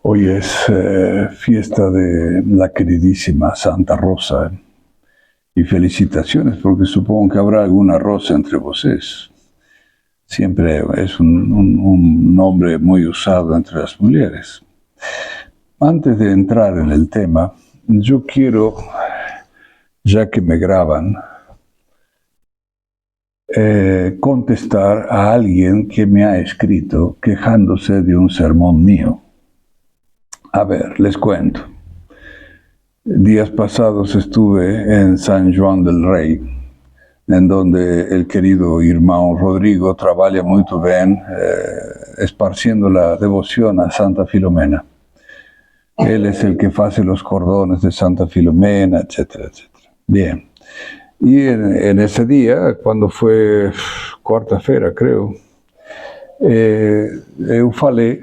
Hoy es fiesta de la queridísima Santa Rosa. Y felicitaciones, porque supongo que habrá alguna rosa entre vosotros. Siempre es un nombre muy usado entre las mujeres. Antes de entrar en el tema, yo quiero, ya que me graban, contestar a alguien que me ha escrito quejándose de un sermón mío. A ver, les cuento. Días pasados estuve en San Juan del Rey, en donde el querido hermano Rodrigo trabaja muy bien esparciendo la devoción a Santa Filomena. Él es el que hace los cordones de Santa Filomena, etcétera, etcétera. Bien. Y en ese día, cuando fue cuarta-feira, creo, eu falei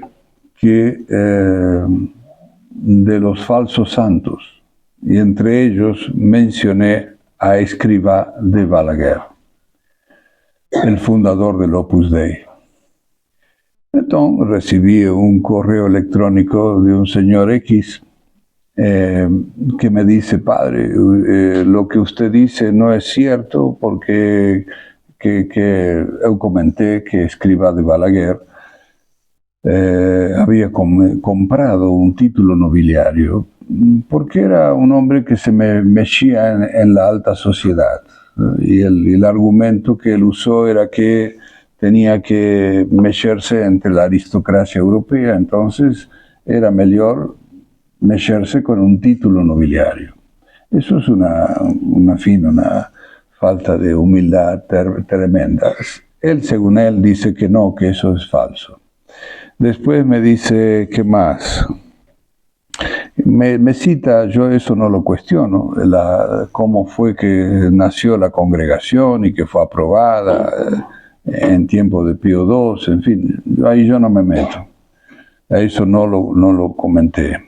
que de los falsos santos, y entre ellos mencioné a Escrivá de Balaguer, el fundador del Opus Dei. Entonces recibí un correo electrónico de un señor X que me dice: padre, lo que usted dice no es cierto, porque yo comenté que Escrivá de Balaguer había comprado un título nobiliario porque era un hombre que se mexía en la alta sociedad. Y el argumento que él usó era que tenía que mexerse entre la aristocracia europea, entonces era mejor mexerse con un título nobiliario. Eso es una falta de humildad tremenda. Él, según él, dice que no, que eso es falso. Después me dice, ¿qué más? Me cita, yo eso no lo cuestiono, cómo fue que nació la congregación y que fue aprobada en tiempo de Pío II, en fin, ahí yo no me meto. A eso no lo comenté.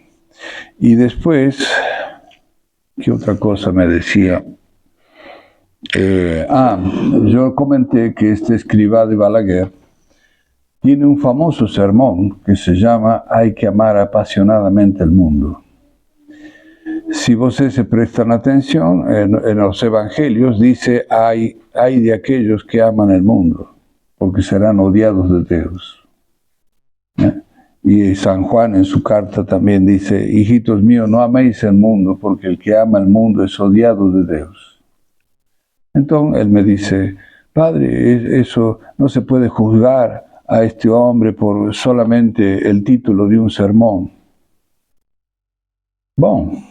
Y después, ¿qué otra cosa me decía? Yo comenté que este Escrivá de Balaguer tiene un famoso sermón que se llama Hay que amar apasionadamente el mundo. Si ustedes se prestan atención, en los evangelios dice hay de aquellos que aman el mundo, porque serán odiados de Dios. Y San Juan en su carta también dice: hijitos míos, no améis el mundo, porque el que ama el mundo es odiado de Dios. Entonces él me dice: padre, eso no se puede juzgar a este hombre por solamente el título de un sermón. Bueno,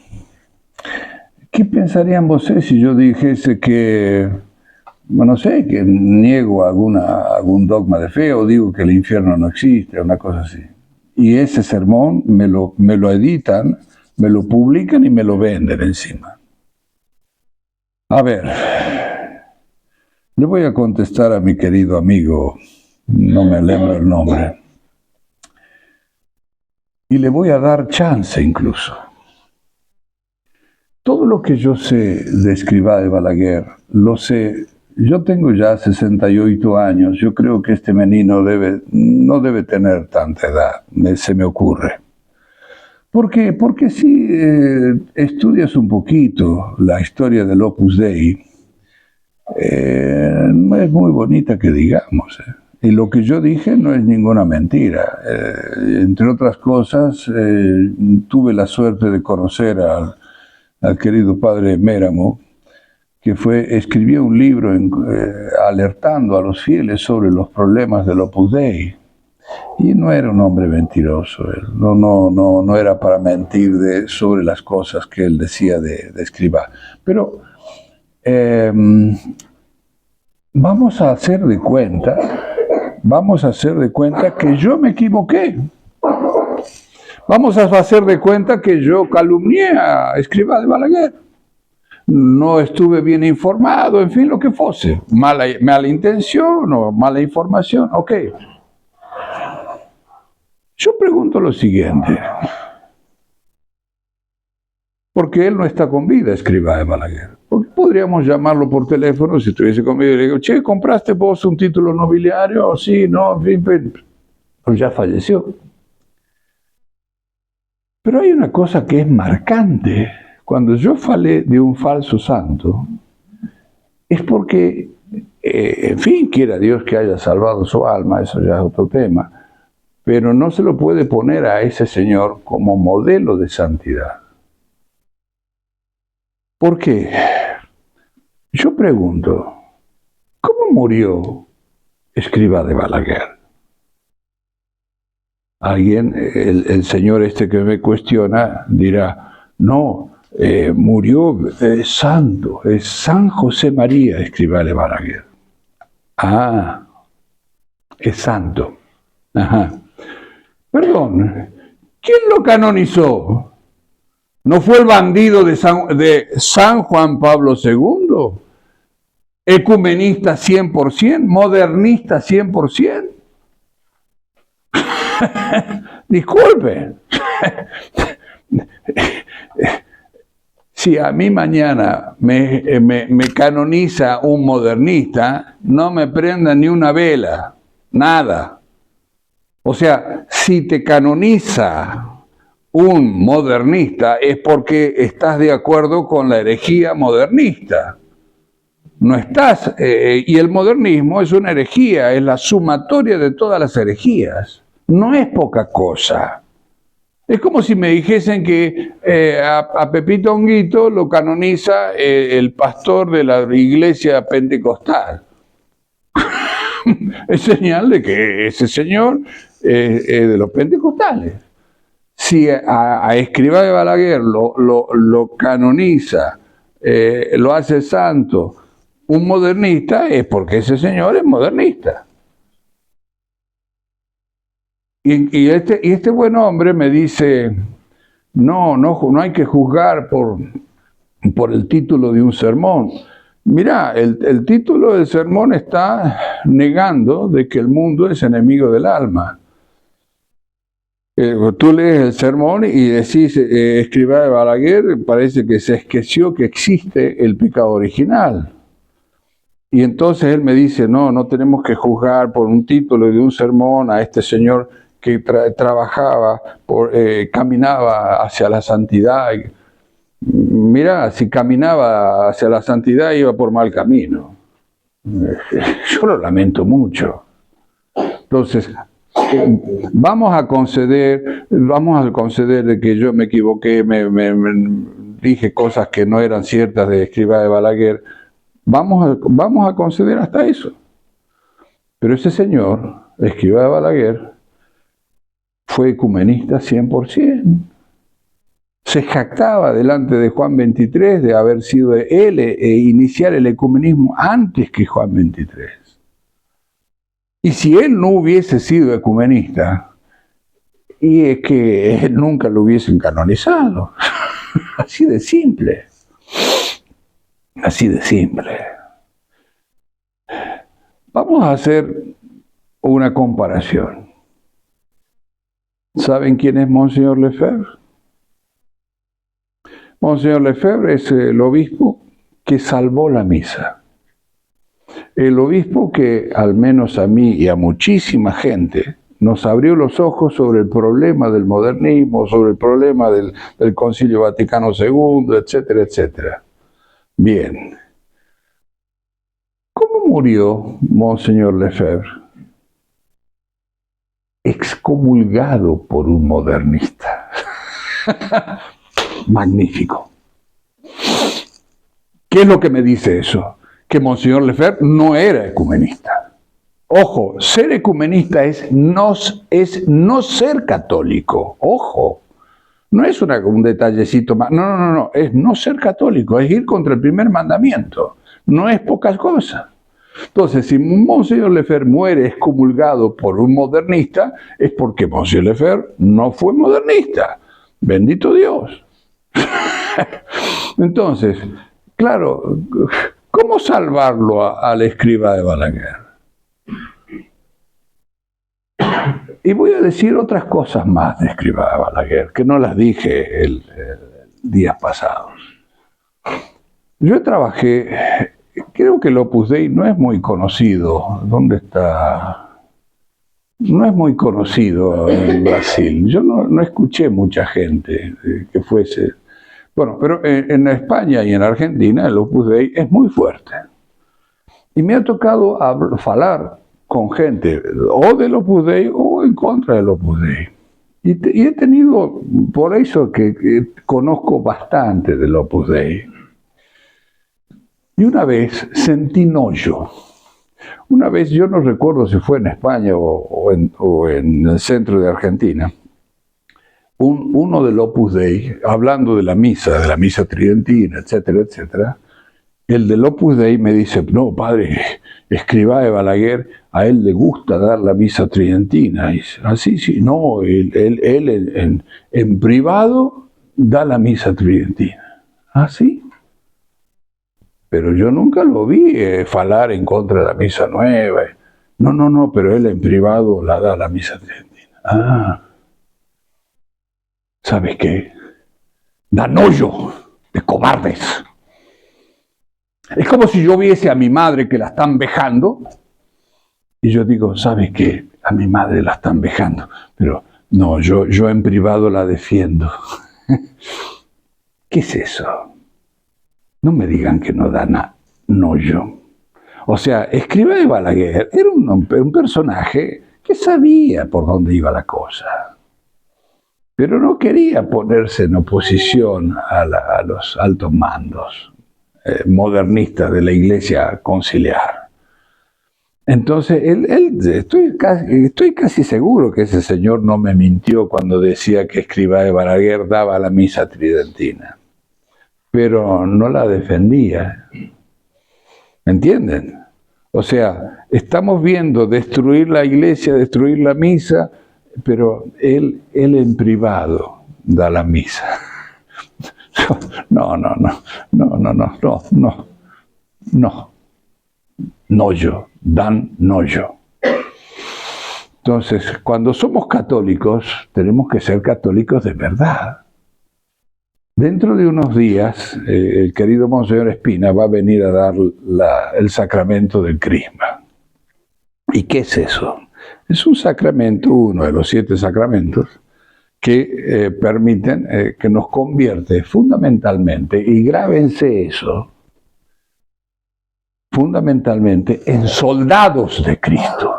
¿qué pensarían ustedes si yo dijese que, no sé, que niego algún dogma de fe o digo que el infierno no existe, una cosa así? Y ese sermón me lo editan, me lo publican y me lo venden encima. A ver, le voy a contestar a mi querido amigo, no me lembro el nombre, y le voy a dar chance incluso. Todo lo que yo sé de Escrivá de Balaguer, lo sé. Yo tengo ya 68 años, yo creo que este menino no debe tener tanta edad, se me ocurre. ¿Por qué? Porque si estudias un poquito la historia del Opus Dei, no es muy bonita que digamos. Y lo que yo dije no es ninguna mentira. Entre otras cosas, tuve la suerte de conocer al querido padre Méramo, que escribió un libro alertando a los fieles sobre los problemas del Opus Dei. Y no era un hombre mentiroso, él no era para mentir sobre las cosas que él decía de Escrivá. Pero vamos a hacer de cuenta que yo me equivoqué. Vamos a hacer de cuenta que yo calumnié a Escrivá de Balaguer. No estuve bien informado, en fin, lo que fuese. Mala intención o mala información, ok. Yo pregunto lo siguiente. Porque él no está con vida, Escrivá de Balaguer. Porque podríamos llamarlo por teléfono si estuviese con vida y le digo: che, ¿compraste vos un título nobiliario? Sí, no, en fin, pues ya falleció. Pero hay una cosa que es marcante. Cuando yo falé de un falso santo, es porque, en fin, quiera Dios que haya salvado su alma, eso ya es otro tema, pero no se lo puede poner a ese señor como modelo de santidad. ¿Por qué? Yo pregunto, ¿cómo murió Escrivá de Balaguer? Alguien, el señor este que me cuestiona, dirá, no, murió santo, es San José María Escrivá de Balaguer. Ah, es santo. Ajá. Perdón, ¿quién lo canonizó? ¿No fue el bandido de San Juan Pablo II? ¿Ecumenista 100%? ¿Modernista 100%? Disculpe. Si a mí mañana me canoniza un modernista, no me prenda ni una vela, nada. O sea, si te canoniza un modernista es porque estás de acuerdo con la herejía modernista. No estás, y el modernismo es una herejía, es la sumatoria de todas las herejías. No es poca cosa. Es como si me dijesen que a Pepito Honguito lo canoniza el pastor de la iglesia pentecostal. Es señal de que ese señor es de los pentecostales. Si a Escrivá de Balaguer lo canoniza, lo hace santo, un modernista, es porque ese señor es modernista. Y este buen hombre me dice, no hay que juzgar por el título de un sermón. Mirá, el título del sermón está negando de que el mundo es enemigo del alma. Tú lees el sermón y decís, Escrivá de Balaguer, parece que se esqueció que existe el pecado original. Y entonces él me dice, no tenemos que juzgar por un título de un sermón a este señor que trabajaba, caminaba hacia la santidad. Mirá, si caminaba hacia la santidad iba por mal camino. Yo lo lamento mucho. Entonces, vamos a conceder de que yo me equivoqué, me dije cosas que no eran ciertas de Escrivá de Balaguer. Vamos a conceder hasta eso. Pero ese señor, Escrivá de Balaguer, fue ecumenista 100%. Se jactaba delante de Juan 23 de haber sido él iniciar el ecumenismo antes que Juan 23. Y si él no hubiese sido ecumenista, y es que él nunca lo hubiesen canonizado. Así de simple. Así de simple. Vamos a hacer una comparación. ¿Saben quién es Monseñor Lefebvre? Monseñor Lefebvre es el obispo que salvó la misa. El obispo que, al menos a mí y a muchísima gente, nos abrió los ojos sobre el problema del modernismo, sobre el problema del Concilio Vaticano II, etcétera, etcétera. Bien. ¿Cómo murió Monseñor Lefebvre? Excomulgado por un modernista. Magnífico. ¿Qué es lo que me dice eso? Que Monseñor Lefebvre no era ecumenista. Ojo, ser ecumenista es no ser católico. Ojo, no es un detallecito más. No, es no ser católico, es ir contra el primer mandamiento. No es pocas cosas. Entonces, si Monseñor Lefebvre muere excomulgado por un modernista, es porque Monseñor Lefebvre no fue modernista. Bendito Dios. Entonces, claro, ¿cómo salvarlo al Escrivá de Balaguer? Y voy a decir otras cosas más de Escrivá de Balaguer, que no las dije el días pasados. Yo trabajé, creo que el Opus Dei no es muy conocido. ¿Dónde está? no es muy conocido en Brasil. Yo no escuché mucha gente que fuese. Bueno, pero en España y en Argentina el Opus Dei es muy fuerte. Y me ha tocado hablar con gente o del Opus Dei o en contra del Opus Dei. Y he tenido, por eso que conozco bastante del Opus Dei. Y una vez sentí nojo. Una vez, yo no recuerdo si fue en España o en el centro de Argentina, uno del Opus Dei, hablando de la misa tridentina, etcétera, etcétera, el del Opus Dei me dice, no, padre, Escrivá de Balaguer, a él le gusta dar la misa tridentina. Y dice, así, sí, no, él en privado da la misa tridentina. ¿Ah, sí? Pero yo nunca lo vi falar en contra de la misa nueva. No, pero él en privado la da la misa tridentina. Ah, ¿sabes qué? Da nojo de cobardes. Es como si yo viese a mi madre que la están vejando y yo digo, ¿sabes qué? A mi madre la están vejando, pero no, yo en privado la defiendo. ¿Qué es eso? No me digan que no da nojo. O sea, Escrivá de Balaguer era un personaje que sabía por dónde iba la cosa, pero no quería ponerse en oposición a los altos mandos modernistas de la Iglesia conciliar. Entonces, estoy casi seguro que ese señor no me mintió cuando decía que Escrivá de Balaguer daba la misa tridentina, pero no la defendía. ¿Entienden? O sea, estamos viendo destruir la iglesia, destruir la misa, pero él en privado da la misa. No. Nojo, dan nojo. Entonces, cuando somos católicos, tenemos que ser católicos de verdad. Dentro de unos días, el querido Monseñor Espina va a venir a dar el sacramento del Crisma. ¿Y qué es eso? Es un sacramento, uno de los 7 sacramentos, que permiten, que nos convierte fundamentalmente, y grábense eso, fundamentalmente en soldados de Cristo.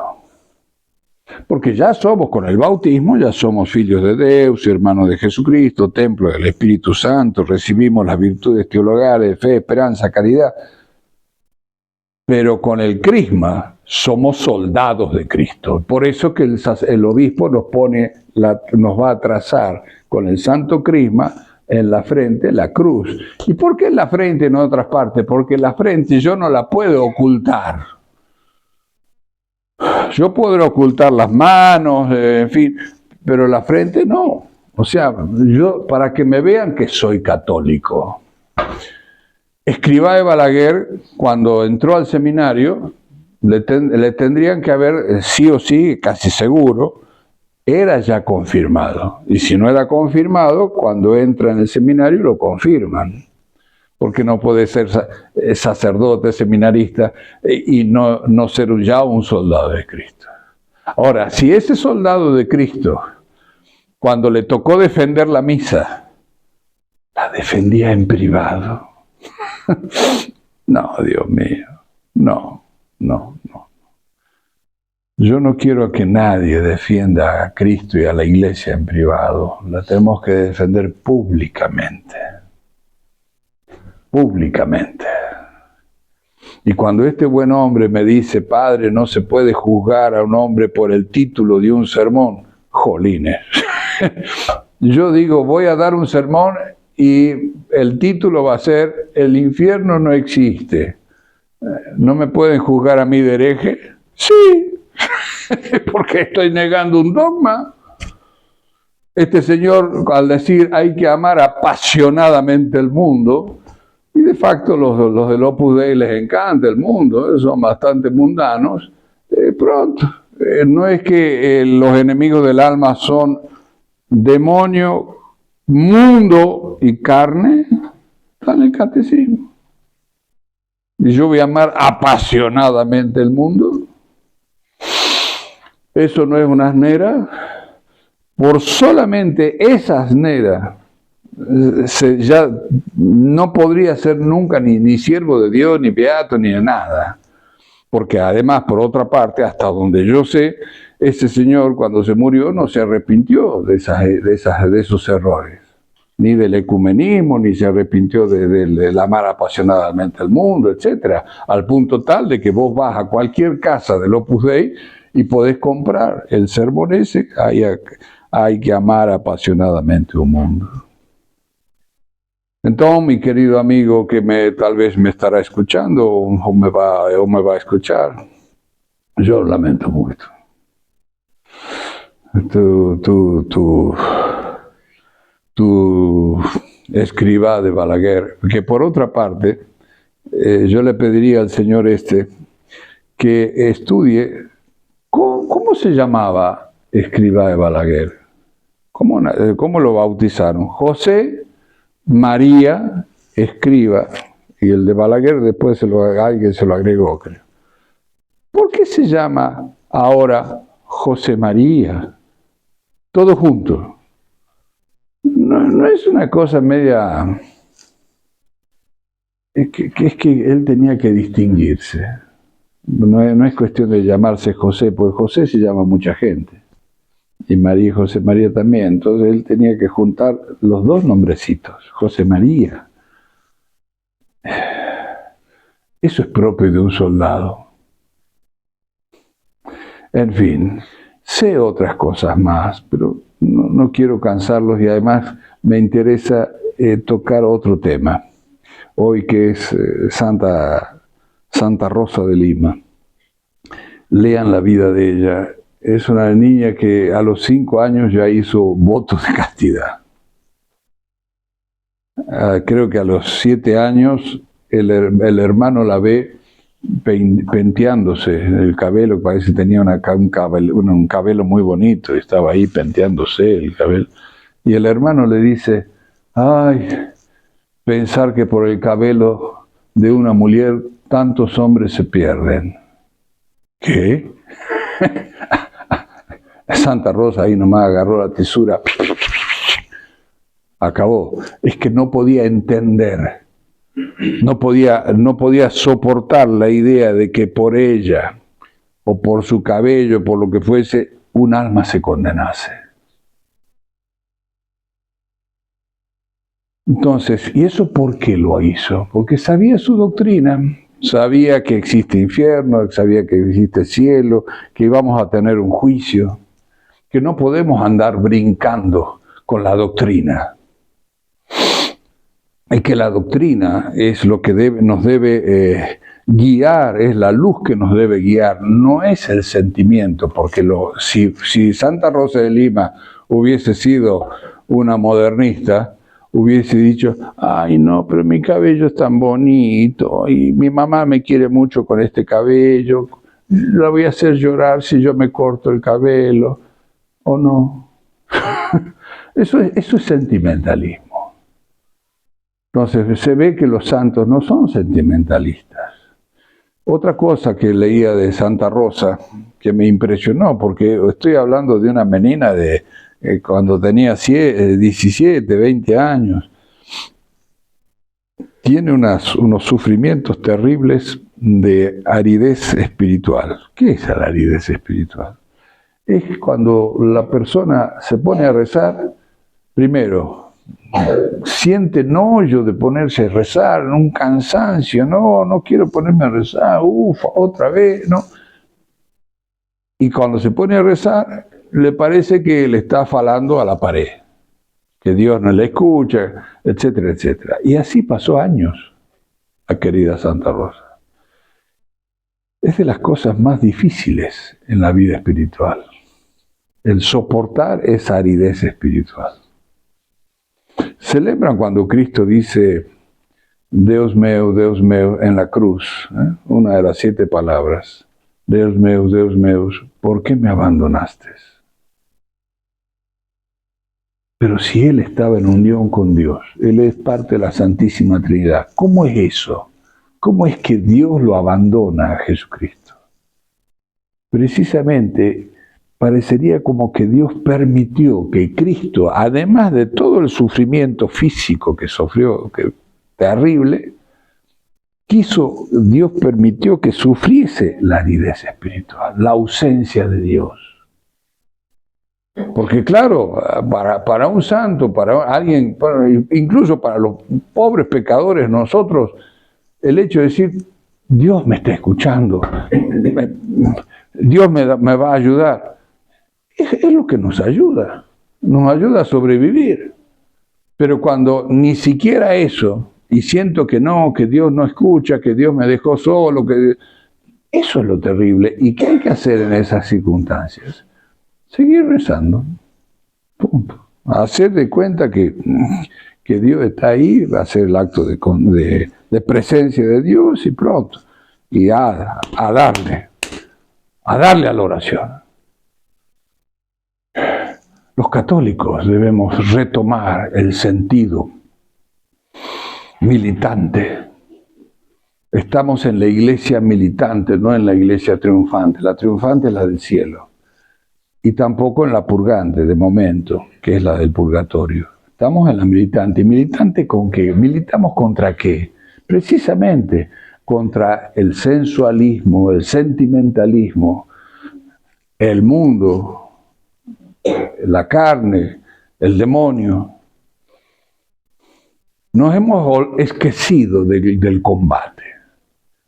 Porque ya somos, con el bautismo, ya somos hijos de Dios, hermanos de Jesucristo, templo del Espíritu Santo, recibimos las virtudes teologales de fe, esperanza, caridad. Pero con el crisma somos soldados de Cristo. Por eso que el obispo nos va a trazar con el santo crisma en la frente la cruz. ¿Y por qué en la frente y no en otras partes? Porque la frente yo no la puedo ocultar. Yo podré ocultar las manos, en fin, pero la frente no. O sea, yo, para que me vean que soy católico. Escrivá de Balaguer, cuando entró al seminario, le tendrían que haber, sí o sí, casi seguro, era ya confirmado. Y si no era confirmado, cuando entra en el seminario lo confirman. Porque no puede ser sacerdote, seminarista y no ser ya un soldado de Cristo. Ahora, si ese soldado de Cristo, cuando le tocó defender la misa, la defendía en privado. No, Dios mío, no. Yo no quiero que nadie defienda a Cristo y a la Iglesia en privado. La tenemos que defender públicamente. Públicamente. Y cuando este buen hombre me dice, padre, no se puede juzgar a un hombre por el título de un sermón, jolines. Yo digo, voy a dar un sermón y el título va a ser, el infierno no existe. ¿No me pueden juzgar a mí de hereje? Sí, porque estoy negando un dogma. Este señor, al decir hay que amar apasionadamente el mundo, y de facto los del Opus Dei les encanta el mundo, son bastante mundanos, pronto. No es que los enemigos del alma son demonio, mundo y carne, está en el catecismo. Y yo voy a amar apasionadamente el mundo. ¿Eso no es una asnera? Por solamente esa asnera ya no podría ser nunca ni siervo de Dios, ni beato, ni de nada. Porque además, por otra parte, hasta donde yo sé, ese señor cuando se murió no se arrepintió de esos errores, ni del ecumenismo, ni se arrepintió del amar apasionadamente al mundo, etc. Al punto tal de que vos vas a cualquier casa del Opus Dei y podés comprar el sermón ese, hay que amar apasionadamente un mundo. Entonces, mi querido amigo que tal vez me estará escuchando o me va a escuchar, yo lamento mucho. Tu escriba de Balaguer, que por otra parte, yo le pediría al señor que estudie cómo se llamaba escriba de Balaguer, cómo lo bautizaron. José María Escriba, y el de Balaguer después alguien se lo agregó, creo. ¿Por qué se llama ahora José María? Todo junto. No es una cosa media... Es que él tenía que distinguirse. No es cuestión de llamarse José, porque José se llama mucha gente. Y María y José María también. Entonces él tenía que juntar los dos nombrecitos. José María. Eso es propio de un soldado. En fin, sé otras cosas más, pero no quiero cansarlos y además me interesa tocar otro tema. Hoy que es Santa Rosa de Lima. Lean la vida de ella. Es una niña que a los 5 años ya hizo votos de castidad. Creo que a los 7 años el hermano la ve penteándose el cabello, parece que tenía un cabello muy bonito, y estaba ahí penteándose el cabello. Y el hermano le dice, ay, pensar que por el cabello de una mujer tantos hombres se pierden. ¿Qué? Santa Rosa ahí nomás agarró la tesura, acabó. Es que no podía entender, no podía soportar la idea de que por ella, o por su cabello, por lo que fuese, un alma se condenase. Entonces, ¿y eso por qué lo hizo? Porque sabía su doctrina, sabía que existe infierno, sabía que existe cielo, que íbamos a tener un juicio, que no podemos andar brincando con la doctrina. Y que la doctrina es lo que nos debe guiar, es la luz que nos debe guiar, no es el sentimiento, porque si Santa Rosa de Lima hubiese sido una modernista, hubiese dicho, ay no, pero mi cabello es tan bonito, y mi mamá me quiere mucho con este cabello, la voy a hacer llorar si yo me corto el cabello, ¿o no? Eso es sentimentalismo. Entonces se ve que los santos no son sentimentalistas. Otra cosa que leía de Santa Rosa que me impresionó, porque estoy hablando de una menina de cuando tenía 17, 20 años, tiene unos sufrimientos terribles de aridez espiritual. ¿Qué es la aridez espiritual? Es cuando la persona se pone a rezar, primero, siente enojo de ponerse a rezar, un cansancio, no quiero ponerme a rezar, otra vez, ¿no? Y cuando se pone a rezar, le parece que le está falando a la pared, que Dios no le escucha, etcétera, etcétera. Y así pasó años, la querida Santa Rosa. Es de las cosas más difíciles en la vida espiritual, el soportar esa aridez espiritual. Celebran cuando Cristo dice, Deus meu, en la cruz, una de las 7 palabras, Deus meu, ¿por qué me abandonaste? Pero si Él estaba en unión con Dios, Él es parte de la Santísima Trinidad, ¿cómo es eso? ¿Cómo es que Dios lo abandona a Jesucristo? Precisamente parecería como que Dios permitió que Cristo, además de todo el sufrimiento físico que sufrió, que terrible, Dios permitió que sufriese la aridez espiritual, la ausencia de Dios. Porque claro, para un santo, para alguien, incluso para los pobres pecadores, nosotros, el hecho de decir, Dios me está escuchando, Dios me va a ayudar, es lo que nos ayuda a sobrevivir. Pero cuando ni siquiera eso, y siento que no, que Dios no escucha, que Dios me dejó solo, eso es lo terrible. ¿Y qué hay que hacer en esas circunstancias? Seguir rezando. Punto. Hacer de cuenta que Dios está ahí, hacer el acto de presencia de Dios y pronto. Y a darle a la oración. Los católicos debemos retomar el sentido militante. Estamos en la iglesia militante, no en la iglesia triunfante. La triunfante es la del cielo. Y tampoco en la purgante, de momento, que es la del purgatorio. Estamos en la militante. ¿Y militante con qué? ¿Militamos contra qué? Precisamente contra el sensualismo, el sentimentalismo, el mundo, la carne, el demonio. Nos hemos esquecido del combate.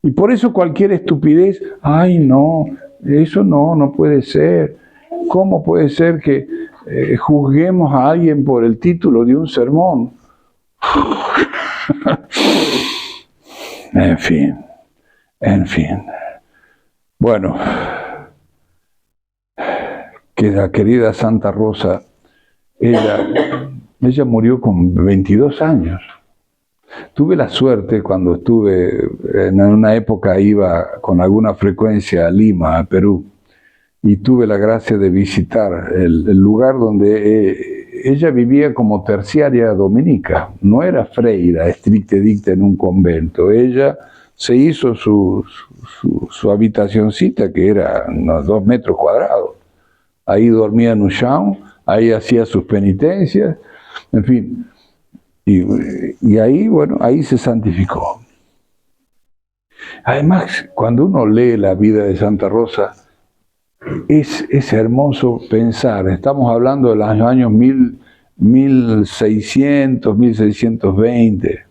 Y por eso cualquier estupidez, ay no, eso no puede ser. ¿Cómo puede ser que juzguemos a alguien por el título de un sermón? En fin. Bueno, que la querida Santa Rosa, ella murió con 22 años. Tuve la suerte cuando estuve, en una época iba con alguna frecuencia a Lima, a Perú, y tuve la gracia de visitar el lugar donde ella vivía como terciaria dominica. No era freira, estricta dicta en un convento. Ella se hizo su habitacioncita, que era unos 2 metros cuadrados. Ahí dormía en un chão, ahí hacía sus penitencias, en fin. Y ahí, bueno, ahí se santificó. Además, cuando uno lee la vida de Santa Rosa, es hermoso pensar, estamos hablando de los años 1600, 1620.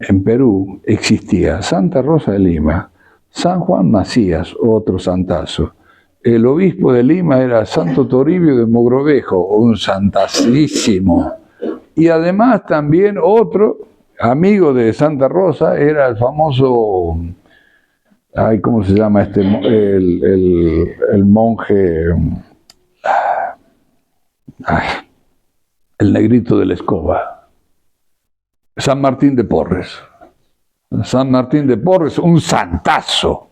En Perú existía Santa Rosa de Lima, San Juan Macías, otro santazo. El obispo de Lima era Santo Toribio de Mogrovejo, un santasísimo. Y además también otro amigo de Santa Rosa era el famoso, ¿cómo se llama este? El monje, el negrito de la escoba, San Martín de Porres. San Martín de Porres, un santazo.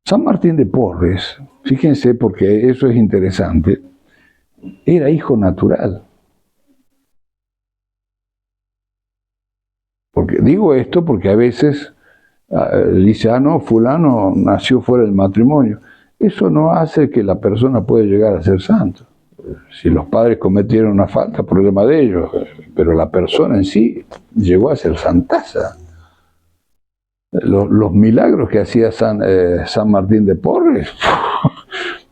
San Martín de Porres, fíjense porque eso es interesante, era hijo natural. Porque digo esto porque a veces dice, no, fulano nació fuera del matrimonio. Eso no hace que la persona pueda llegar a ser santo. Si los padres cometieron una falta, problema de ellos, pero la persona en sí llegó a ser santaza. Los milagros que hacía San Martín de Porres,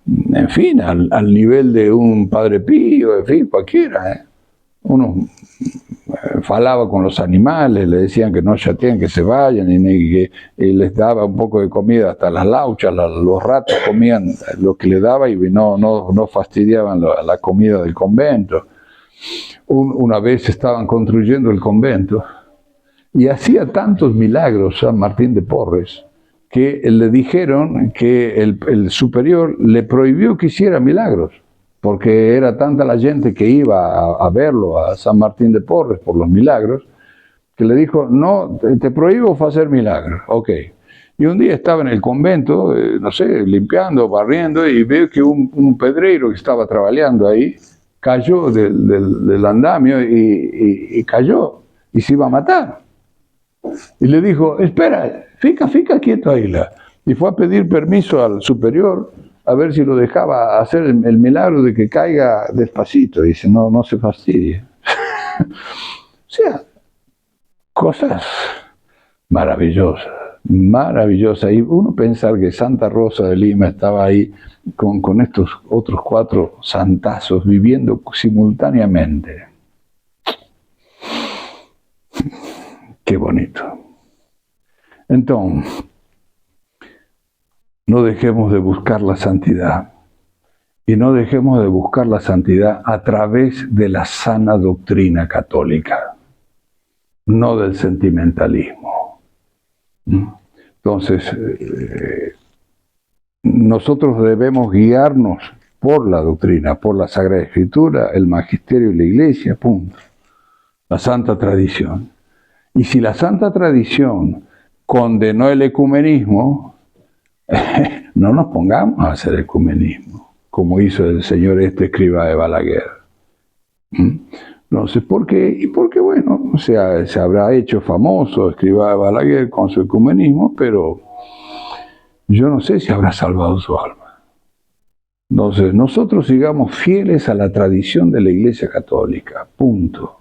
en fin, al nivel de un Padre Pío, en fin, cualquiera. Uno falaba con los animales, le decían que no chatean, que se vayan, y les daba un poco de comida, hasta las lauchas, los ratos comían lo que le daba y no fastidiaban la comida del convento. Una vez estaban construyendo el convento y hacía tantos milagros San Martín de Porres que le dijeron que el superior le prohibió que hiciera milagros, porque era tanta la gente que iba a verlo a San Martín de Porres por los milagros, que le dijo, no, te prohíbo hacer milagros. Ok. Y un día estaba en el convento, no sé, limpiando, barriendo, y veo que un pedreiro que estaba trabajando ahí cayó del andamio y cayó y se iba a matar. Y le dijo, espera, fica quieto ahí. Y fue a pedir permiso al superior, a ver si lo dejaba hacer el milagro de que caiga despacito. Dice, no se fastidie. O sea, cosas maravillosas, maravillosas. Y uno pensar que Santa Rosa de Lima estaba ahí con estos otros 4 santazos viviendo simultáneamente. Qué bonito. Entonces, no dejemos de buscar la santidad. Y no dejemos de buscar la santidad a través de la sana doctrina católica, no del sentimentalismo. Entonces, nosotros debemos guiarnos por la doctrina, por la Sagrada Escritura, el magisterio y la Iglesia, punto. La Santa Tradición. Y si la Santa Tradición condenó el ecumenismo, no nos pongamos a hacer ecumenismo, como hizo el señor Escrivá de Balaguer. No sé por qué, y porque bueno, o sea, se habrá hecho famoso Escrivá de Balaguer con su ecumenismo, pero yo no sé si habrá salvado su alma. Entonces, nosotros sigamos fieles a la tradición de la Iglesia Católica, punto.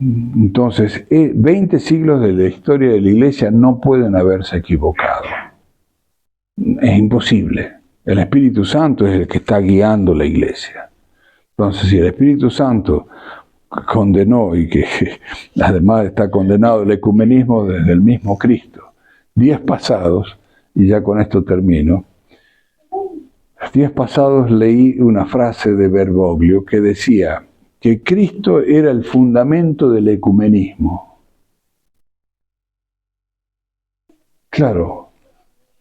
Entonces, 20 siglos de la historia de la Iglesia no pueden haberse equivocado. Es imposible. El Espíritu Santo es el que está guiando la Iglesia. Entonces, si el Espíritu Santo condenó y que además está condenado el ecumenismo desde el mismo Cristo, días pasados, y ya con esto termino, días pasados leí una frase de Bergoglio que decía que Cristo era el fundamento del ecumenismo. Claro.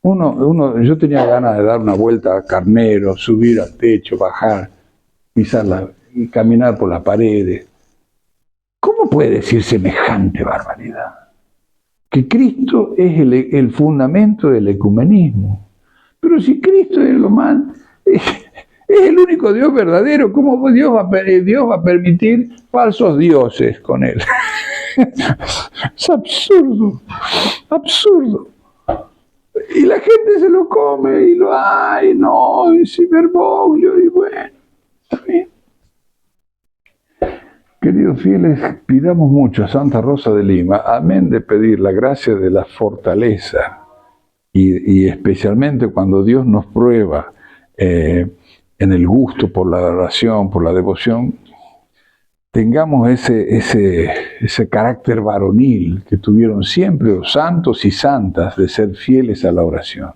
Yo tenía ganas de dar una vuelta a Carnero, subir al techo, bajar, pisarla y caminar por las paredes. ¿Cómo puede decir semejante barbaridad? Que Cristo es el fundamento del ecumenismo. Pero si Cristo es lo más, es el único Dios verdadero, ¿cómo Dios va a permitir falsos dioses con él? Es absurdo, absurdo. Y la gente se lo come y dice Bergoglio, y bueno, está bien. Queridos fieles, pidamos mucho a Santa Rosa de Lima, amén de pedir la gracia de la fortaleza, y especialmente cuando Dios nos prueba en el gusto por la adoración, por la devoción, tengamos ese carácter varonil que tuvieron siempre los santos y santas de ser fieles a la oración.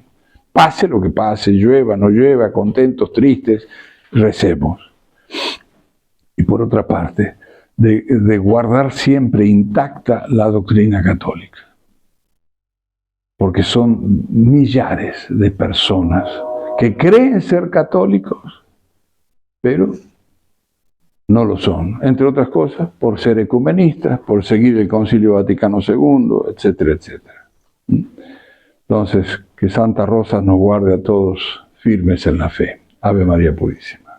Pase lo que pase, llueva, no llueva, contentos, tristes, recemos. Y por otra parte, de guardar siempre intacta la doctrina católica. Porque son millares de personas que creen ser católicos, pero no lo son, entre otras cosas, por ser ecumenistas, por seguir el Concilio Vaticano II, etcétera, etcétera. Entonces, que Santa Rosa nos guarde a todos firmes en la fe. Ave María Purísima.